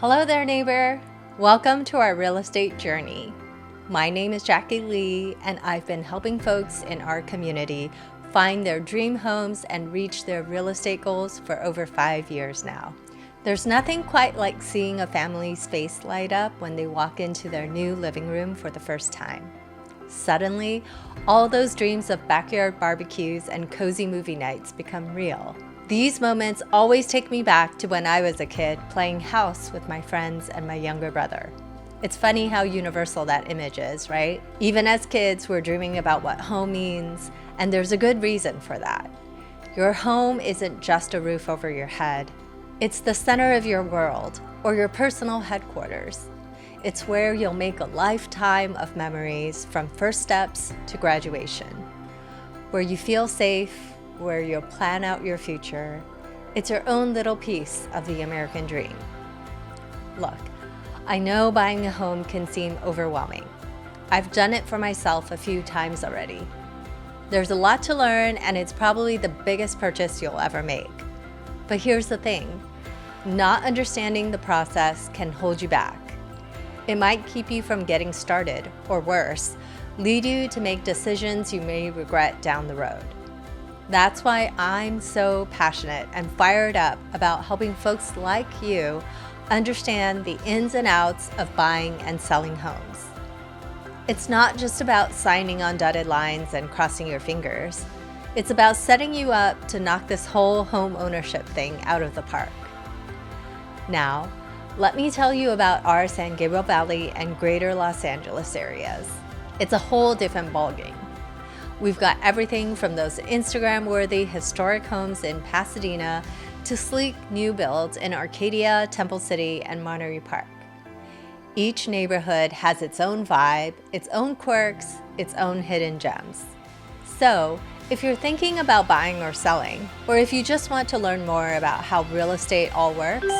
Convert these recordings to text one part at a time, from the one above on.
Hello there, neighbor. Welcome to our real estate journey. My name is JackieLee, and I've been helping folks in our community find their dream homes and reach their real estate goals for over 5 years now. There's nothing quite like seeing a family's face light up when they walk into their new living room for the first time. Suddenly, all those dreams of backyard barbecues and cozy movie nights become real. These moments always take me back to when I was a kid playing house with my friends and my younger brother. It's funny how universal that image is, right? Even as kids, we're dreaming about what home means, and there's a good reason for that. Your home isn't just a roof over your head. It's the center of your world, or your personal headquarters. It's where you'll make a lifetime of memories from first steps to graduation, where you feel safe, where you'll plan out your future. It's your own little piece of the American dream. Look, I know buying a home can seem overwhelming. I've done it for myself a few times already. There's a lot to learn, and it's probably the biggest purchase you'll ever make. But here's the thing, not understanding the process can hold you back. It might keep you from getting started, or worse, lead you to make decisions you may regret down the road. That's why I'm so passionate and fired up about helping folks like you understand the ins and outs of buying and selling homes. It's not just about signing on dotted lines and crossing your fingers. It's about setting you up to knock this whole home ownership thing out of the park. Now, let me tell you about our San Gabriel Valley and greater Los Angeles areas. It's a whole different ballgame. We've got everything from those Instagram-worthy historic homes in Pasadena to sleek new builds in Arcadia, Temple City, and Monterey Park. Each neighborhood has its own vibe, its own quirks, its own hidden gems. So, if you're thinking about buying or selling, or if you just want to learn more about how real estate all works,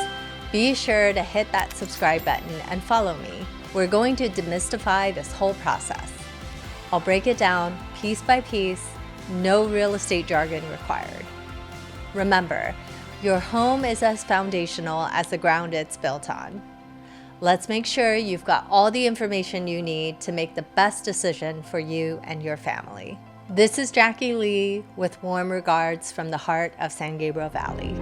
be sure to hit that subscribe button and follow me. We're going to demystify this whole process. I'll break it down piece by piece, no real estate jargon required. Remember, your home is as foundational as the ground it's built on. Let's make sure you've got all the information you need to make the best decision for you and your family. This is JackieLee with warm regards from the heart of San Gabriel Valley.